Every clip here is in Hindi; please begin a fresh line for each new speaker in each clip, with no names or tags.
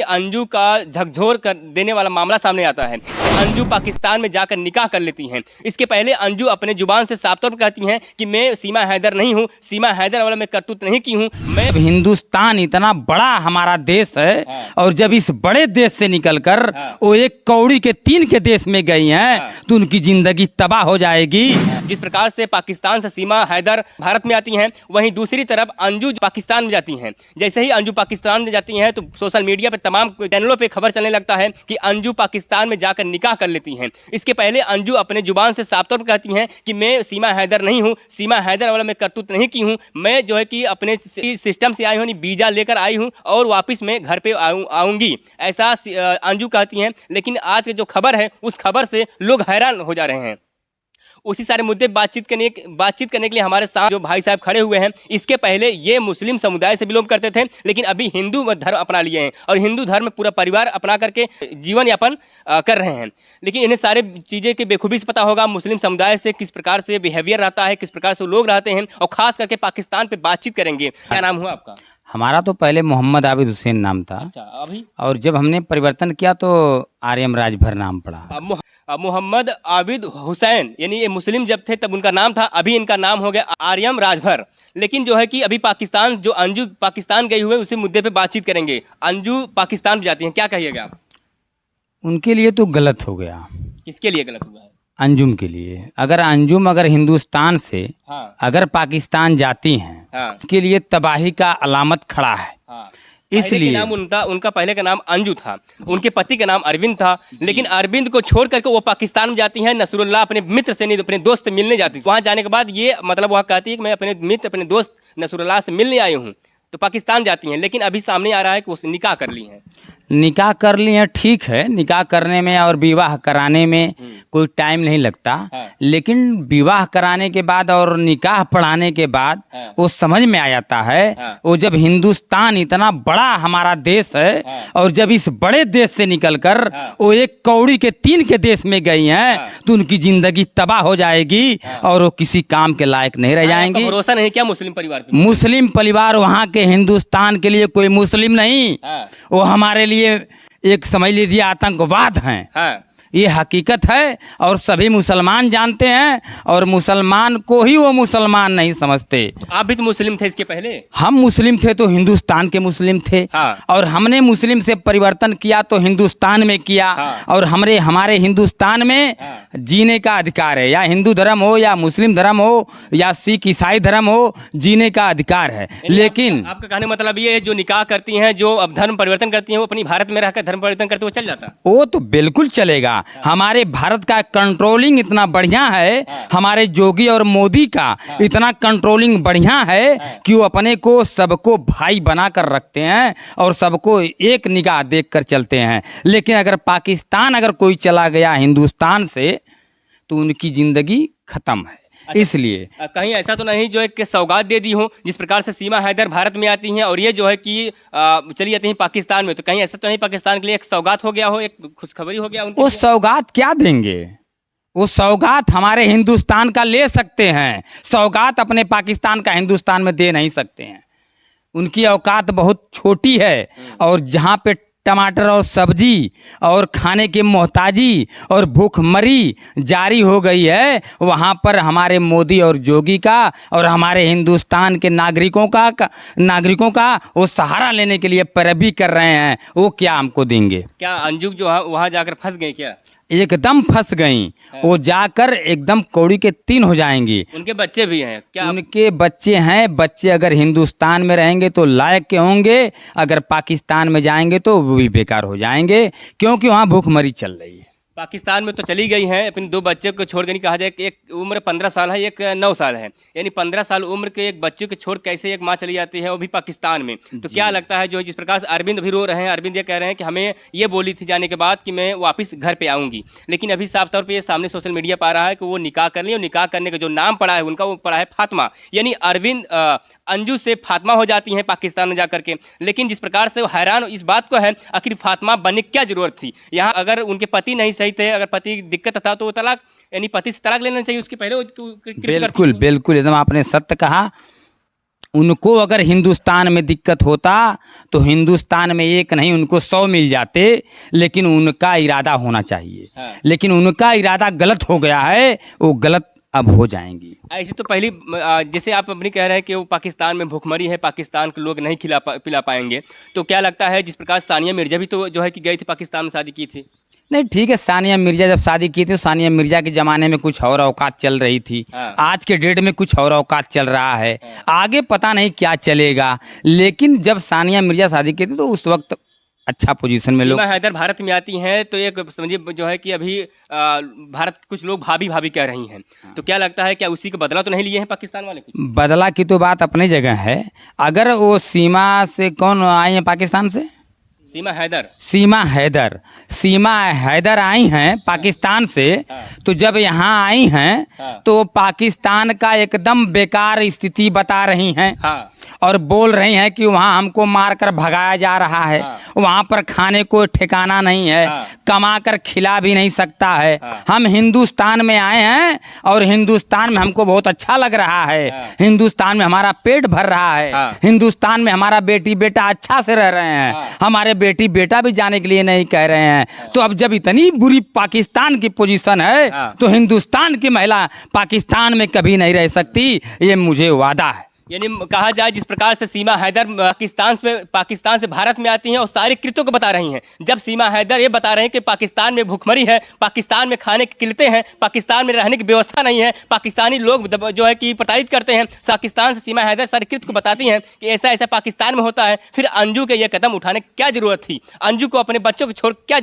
अंजू का झकझोर कर देने वाला मामला सामने आता है। अंजू पाकिस्तान में जाकर निकाह कर लेती हैं। इसके पहले अंजू अपने जुबान से साफ तौर पर कहती हैं कि मैं सीमा हैदर नहीं हूँ, सीमा हैदर वाला मैं करतूत नहीं की हूँ। मैं
हिंदुस्तान इतना बड़ा हमारा देश है और जब इस बड़े देश से निकलकर वो एक कौड़ी के 3 के देश में गई हैं तो उनकी जिंदगी तबाह हो जाएगी।
जिस प्रकार से पाकिस्तान से सीमा हैदर भारत में आती हैं, वहीं दूसरी तरफ अंजू पाकिस्तान में जाती हैं। जैसे ही अंजू पाकिस्तान में जाती हैं तो सोशल मीडिया पे तमाम चैनलों पे खबर चलने लगता है कि अंजू पाकिस्तान में जाकर निकाह कर लेती हैं। इसके पहले अंजू अपने जुबान से साफ तौर पर कहती हैं कि मैं सीमा हैदर नहीं हूँ, सीमा हैदर वाला मैं करतूत नहीं की हूँ। मैं जो है कि अपने सिस्टम से आई हूँ, वीजा लेकर आई हूँ और वापस मैं घर पे आऊँगी, ऐसा अंजू कहती हैं। लेकिन आज की जो खबर है उस खबर से लोग हैरान हो जा रहे हैं। उसी सारे मुद्दे बातचीत करने के लिए हमारे साथ जो भाई साहब खड़े हुए हैं। इसके पहले ये मुस्लिम समुदाय से बिलोंग करते थे, लेकिन अभी हिंदू धर्म अपना लिए हैं और हिंदू धर्म पूरा परिवार अपना करके जीवन यापन कर रहे हैं। लेकिन इन्हें सारे चीज़ें के बेखूबी से पता होगा मुस्लिम समुदाय से किस प्रकार से बिहेवियर रहता है, किस प्रकार से लोग रहते हैं, और खास करके पाकिस्तान पे बातचीत करेंगे। क्या नाम हुआ आपका?
हमारा तो पहले मोहम्मद आबिद हुसैन नाम था।
अच्छा, अभी? और
जब हमने परिवर्तन किया तो आर्यम राजभर नाम पड़ा।
मोहम्मद आबिद हुसैन यानी ये मुस्लिम जब थे तब उनका नाम था, अभी इनका नाम हो गया आर्यम राजभर। लेकिन जो है कि अभी पाकिस्तान, जो अंजू पाकिस्तान गई हुए उसी मुद्दे पे बातचीत करेंगे। अंजू पाकिस्तान में जाती हैं, क्या कहिएगा आप?
उनके लिए तो गलत हो गया।
किसके लिए गलत हुआ है?
अंजुम के लिए। अगर अंजुम अगर हिंदुस्तान से अगर पाकिस्तान जाती हैं उसके लिए तबाही का अलामत खड़ा है। इसलिए
नाम उनका पहले का नाम अंजू था, उनके पति का नाम अरविंद था। लेकिन अरविंद को छोड़ करके वो पाकिस्तान में जाती हैं, नसरुल्लाह अपने मित्र से नहीं अपने दोस्त से मिलने जाती। वहाँ जाने के बाद ये मतलब वहाँ कहती है कि मैं अपने मित्र अपने दोस्त नसरुल्लाह से मिलने आई हूँ, तो पाकिस्तान जाती हैं। लेकिन अभी सामने आ रहा है कि उसने निकाह कर ली हैं।
निकाह कर ली है, ठीक है। निकाह करने में और विवाह कराने में कोई टाइम नहीं लगता। लेकिन विवाह कराने के बाद और निकाह पढ़ाने के बाद वो समझ में आ जाता है। वो जब हिंदुस्तान इतना बड़ा हमारा देश है और जब इस बड़े देश से निकलकर वो एक कौड़ी के 3 के देश में गई हैं तो उनकी जिंदगी तबाह हो जाएगी और वो किसी काम के लायक नहीं रह जाएंगी।
भरोसा नहीं क्या मुस्लिम परिवार पे?
मुस्लिम परिवार वहाँ के हिंदुस्तान के लिए कोई मुस्लिम नहीं, वो हमारे लिए एक समझ लीजिए आतंकवाद हैं। ये हकीकत है और सभी मुसलमान जानते हैं और मुसलमान को ही वो मुसलमान नहीं समझते।
आप भी तो मुस्लिम थे इसके पहले?
हम मुस्लिम थे तो हिंदुस्तान के मुस्लिम थे। और हमने मुस्लिम से परिवर्तन किया तो हिंदुस्तान में किया। और हमारे हिंदुस्तान में जीने का अधिकार है, या हिंदू धर्म हो या मुस्लिम धर्म हो या सिख ईसाई धर्म हो, जीने का अधिकार है। लेकिन
आपका कहने मतलब ये है जो निकाह करती हैं, जो अब धर्म परिवर्तन करती हैं, वो अपनी भारत में रहकर धर्म परिवर्तन करते वो चल जाता?
वो तो बिल्कुल चलेगा। हमारे भारत का कंट्रोलिंग इतना बढ़िया है, हमारे योगी और मोदी का इतना कंट्रोलिंग बढ़िया है कि वो अपने को सबको भाई बना कर रखते हैं और सबको एक निगाह देख कर चलते हैं। लेकिन अगर पाकिस्तान अगर कोई चला गया हिंदुस्तान से तो उनकी जिंदगी खत्म है।
अच्छा,
इसलिए
कहीं ऐसा तो नहीं जो है कि सौगात दे दी हो, जिस प्रकार से सीमा हैदर भारत में आती हैं और ये जो है कि चली जाती हैं पाकिस्तान में, तो कहीं ऐसा तो नहीं पाकिस्तान के लिए एक सौगात हो गया हो, एक खुशखबरी हो गया?
वो सौगात क्या देंगे? वो सौगात हमारे हिंदुस्तान का ले सकते हैं, सौगात अपने पाकिस्तान का हिंदुस्तान में दे नहीं सकते हैं। उनकी औकात बहुत छोटी है और जहाँ पे टमाटर और सब्जी और खाने की मोहताजी और भूखमरी जारी हो गई है, वहाँ पर हमारे मोदी और योगी का और हमारे हिंदुस्तान के नागरिकों का वो सहारा लेने के लिए पैरवी कर रहे हैं। वो क्या हमको देंगे?
क्या अंजू जो वहाँ जाकर फंस गए? क्या
एकदम फंस गई? वो जाकर एकदम कौड़ी के 3 हो जाएंगी।
उनके बच्चे भी हैं क्या?
उनके बच्चे हैं। बच्चे अगर हिंदुस्तान में रहेंगे तो लायक के होंगे, अगर पाकिस्तान में जाएंगे तो वो भी बेकार हो जाएंगे, क्योंकि वहाँ भूखमरी चल रही है।
पाकिस्तान में तो चली गई हैं, अपने 2 बच्चे को छोड़ कर। कहा जाए कि एक उम्र 15 साल है, एक 9 साल है, यानी 15 साल उम्र के एक बच्चे को छोड़ कैसे एक माँ चली जाती है, वो भी पाकिस्तान में? तो क्या लगता है जो जिस प्रकार से अरविंद भी रो रहे हैं, अरविंद ये कह रहे हैं कि हमें ये बोली थी जाने के बाद कि मैं वापस घर पे आऊँगी, लेकिन अभी साफ तौर पर ये सामने सोशल मीडिया पर आ रहा है कि वो निकाह कर ली और निकाह करने का जो नाम पड़ा है उनका, वो पड़ा है फातिमा। यानी अरविंद अंजू से फातिमा हो जाती हैं पाकिस्तान में जाकर के। लेकिन जिस प्रकार से वो हैरान इस बात को है, आखिर फातिमा बनने की क्या जरूरत थी? यहाँ अगर उनके पति नहीं सही थे, अगर पति दिक्कत था तो तलाक, यानी पति से तलाक लेना चाहिए उसके पहले।
बिल्कुल बिल्कुल एकदम आपने सत्य कहा। उनको अगर हिंदुस्तान में दिक्कत होता तो हिंदुस्तान में एक नहीं उनको 100 मिल जाते, लेकिन उनका इरादा होना चाहिए। लेकिन उनका इरादा गलत हो गया है, वो गलत अब हो जाएंगी।
ऐसे तो पहली जैसे आप अपनी कह रहे हैं कि वो पाकिस्तान में भूखमरी है, पाकिस्तान के लोग नहीं पिला पाएंगे, तो क्या लगता है जिस प्रकार सानिया मिर्जा भी तो जो है कि गई थी पाकिस्तान में शादी की थी?
नहीं ठीक है, सानिया मिर्जा जब शादी की थी तो सानिया मिर्जा के ज़माने में कुछ और औकात चल रही थी। आज के डेट में कुछ और औकात चल रहा है। आगे पता नहीं क्या चलेगा, लेकिन जब सानिया मिर्जा शादी की थी तो उस वक्त अच्छा पोजीशन में लोग।
सीमा हैदर भारत में आती हैं तो एक समझिए जो है कि अभी भारत कुछ लोग भाभी भाभी कह रही हैं, तो क्या लगता है क्या उसी का बदला तो नहीं लिए हैं पाकिस्तान वाले? कुछ
बदला की तो बात अपनी जगह है। अगर वो सीमा से कौन आई है पाकिस्तान से?
सीमा हैदर
सीमा हैदर आई हैं पाकिस्तान से। तो जब यहाँ आई हैं तो पाकिस्तान का एकदम बेकार स्थिति बता रही हैं और बोल रही हैं कि वहाँ हमको मार कर भगाया जा रहा है, वहाँ पर खाने को ठिकाना नहीं है, कमा कर खिला भी नहीं सकता है। हम हिंदुस्तान में आए हैं और हिंदुस्तान में हमको बहुत अच्छा लग रहा है, हिंदुस्तान में हमारा पेट भर रहा है, हिंदुस्तान में हमारा बेटी बेटा अच्छा से रह रहे हैं, हमारे बेटी बेटा भी जाने के लिए नहीं कह रहे हैं। तो अब जब इतनी बुरी पाकिस्तान की पोजीशन है तो हिंदुस्तान की महिला पाकिस्तान में कभी नहीं रह सकती, ये मुझे वादा है।
यानी कहा जाए जिस प्रकार से सीमा हैदर पाकिस्तान से भारत में आती हैं और सारे कृत्यों को बता रही हैं, जब सीमा हैदर ये बता रहे हैं कि पाकिस्तान में भूखमरी है, पाकिस्तान में खाने की किल्लतें हैं, पाकिस्तान में रहने की व्यवस्था नहीं है, पाकिस्तानी लोग जो है कि प्रताड़ित करते हैं, पाकिस्तान से सीमा हैदर सारे कृत्य को बताती हैं कि ऐसा ऐसा पाकिस्तान में होता है, फिर अंजू के ये कदम उठाने की क्या जरूरत थी? अंजू को अपने बच्चों को छोड़ क्या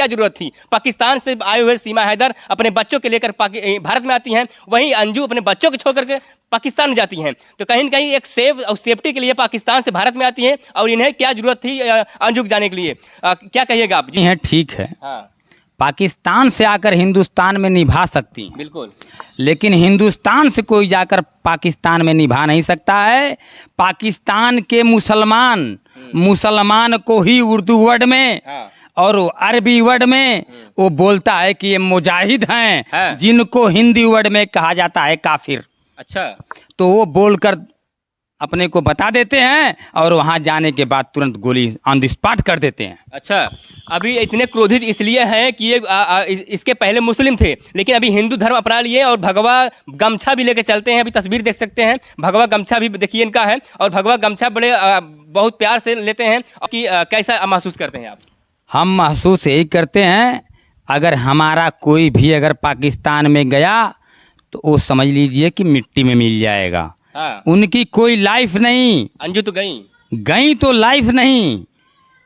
जरूरत थी? पाकिस्तान से आए हुए सीमा हैदर अपने बच्चों के लेकर भारत में आती हैं, वहीं अंजू अपने बच्चों को छोड़ करके पाकिस्तान जाती हैं। तो कहीं न कहीं एक सेफ्टी के लिए पाकिस्तान से भारत में आती हैं और इन्हें क्या जरूरत थी अंजू जाने के लिए? क्या कहिएगा आप?
जी हैं, ठीक है। पाकिस्तान से आकर हिंदुस्तान में निभा सकती हैं, बिल्कुल, लेकिन हिंदुस्तान से कोई जाकर पाकिस्तान में निभा नहीं सकता है। पाकिस्तान के मुसलमान को ही उर्दू वर्ड में और अरबी वर्ड में वो बोलता है कि ये मुजाहिद हैं, जिनको हिंदी वर्ड में कहा जाता है काफिर।
अच्छा,
तो वो बोलकर अपने को बता देते हैं और वहां जाने के बाद तुरंत गोली ऑन द स्पॉट कर देते हैं।
अच्छा, अभी इतने क्रोधित इसलिए हैं कि ये इसके पहले मुस्लिम थे, लेकिन अभी हिंदू धर्म अपना लिए और भगवा गमछा भी लेकर चलते हैं। अभी तस्वीर देख सकते हैं, भगवा गमछा भी देखिए इनका है और भगवा गमछा बड़े बहुत प्यार से लेते हैं। कि कैसा महसूस करते हैं आप? हम
महसूस यही करते हैं, अगर हमारा कोई भी अगर पाकिस्तान में गया तो वो समझ लीजिए कि मिट्टी में मिल जाएगा। उनकी कोई लाइफ नहीं।
अंजू तो गई
तो लाइफ नहीं।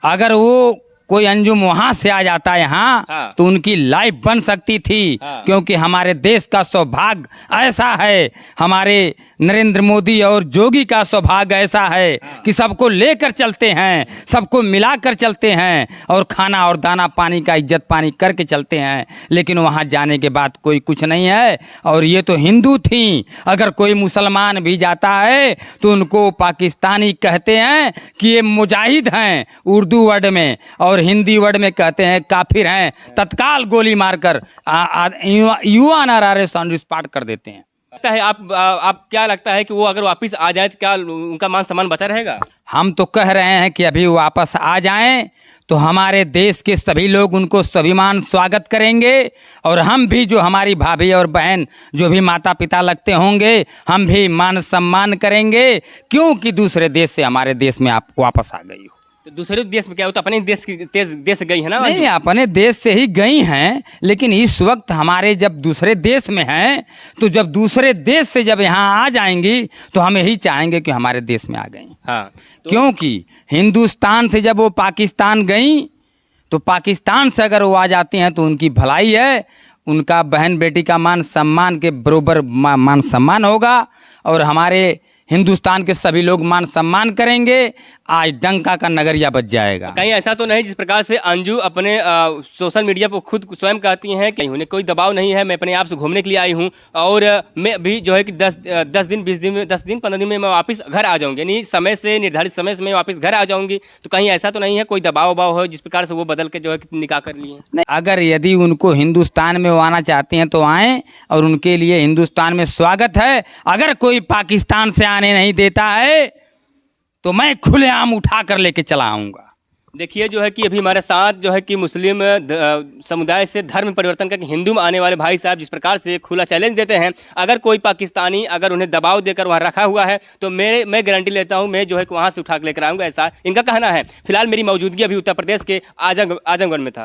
अगर वो कोई अंजुम वहां से आ जाता यहाँ तो उनकी लाइफ बन सकती थी, क्योंकि हमारे देश का सौभाग्य ऐसा है, हमारे नरेंद्र मोदी और जोगी का सौभाग्य ऐसा है कि सबको लेकर चलते हैं, सबको मिलाकर चलते हैं और खाना और दाना पानी का इज्जत पानी करके चलते हैं। लेकिन वहाँ जाने के बाद कोई कुछ नहीं है। और ये तो हिंदू थी, अगर कोई मुसलमान भी जाता है तो उनको पाकिस्तानी कहते हैं कि ये मुजाहिद हैं उर्दू वर्ड में, और हिंदी वर्ड में कहते हैं काफिर हैं। तत्काल गोली मारकर युवा नारे स्पॉट कर देते हैं।
लगता है आप क्या लगता है कि वो अगर वापस आ जाए तो क्या उनका मान सम्मान बचा रहेगा?
हम तो कह रहे हैं कि अभी वापस आ जाएं तो हमारे देश के सभी लोग उनको स्वाभिमान स्वागत करेंगे, और हम भी जो हमारी भाभी और बहन जो भी माता पिता लगते होंगे हम भी मान सम्मान करेंगे, क्योंकि दूसरे देश से हमारे देश में आप वापस आ गई हो।
तो दूसरे देश में क्या हो, तो अपने देश से गई है ना?
नहीं, अपने देश से ही गई हैं, लेकिन इस वक्त हमारे जब दूसरे देश में हैं तो जब दूसरे देश से जब यहाँ आ जाएंगी तो हम यही चाहेंगे कि हमारे देश में आ गई। तो क्योंकि हिंदुस्तान से जब वो पाकिस्तान गई तो पाकिस्तान से अगर वो आ जाती हैं तो उनकी भलाई है, उनका बहन बेटी का मान सम्मान के बरोबर मान सम्मान होगा और हमारे हिंदुस्तान के सभी लोग मान सम्मान करेंगे। आज डंका का नगरिया बच जाएगा।
कहीं ऐसा तो नहीं जिस प्रकार से अंजू अपने सोशल मीडिया पर खुद स्वयं कहती हैं कि उन्हें कोई दबाव नहीं है, मैं अपने आप से घूमने के लिए आई हूं और मैं भी जो है कि 10 दिन 20 दिन में 10 दिन 15 दिन में मैं वापस घर आ जाऊंगी, यानी समय से निर्धारित समय से मैं वापस घर आ जाऊंगी। तो कहीं ऐसा तो नहीं है कोई दबाव हो जिस प्रकार से वो बदल के जो है निकाह कर लिए?
नहीं, अगर यदि उनको हिंदुस्तान में वो आना चाहती हैं तो आएँ और उनके लिए हिंदुस्तान में स्वागत है। अगर कोई पाकिस्तान से आने नहीं देता है तो मैं खुलेआम उठा कर लेके चला आऊँगा।
देखिए जो है कि अभी हमारे साथ जो है कि मुस्लिम समुदाय से धर्म परिवर्तन करके हिंदू में आने वाले भाई साहब जिस प्रकार से खुला चैलेंज देते हैं, अगर कोई पाकिस्तानी अगर उन्हें दबाव देकर वहाँ रखा हुआ है तो मैं गारंटी लेता हूँ मैं जो है कि वहाँ से उठा कर लेकर आऊँगा, ऐसा इनका कहना है। फिलहाल मेरी मौजूदगी अभी उत्तर प्रदेश के आजमगढ़ में था।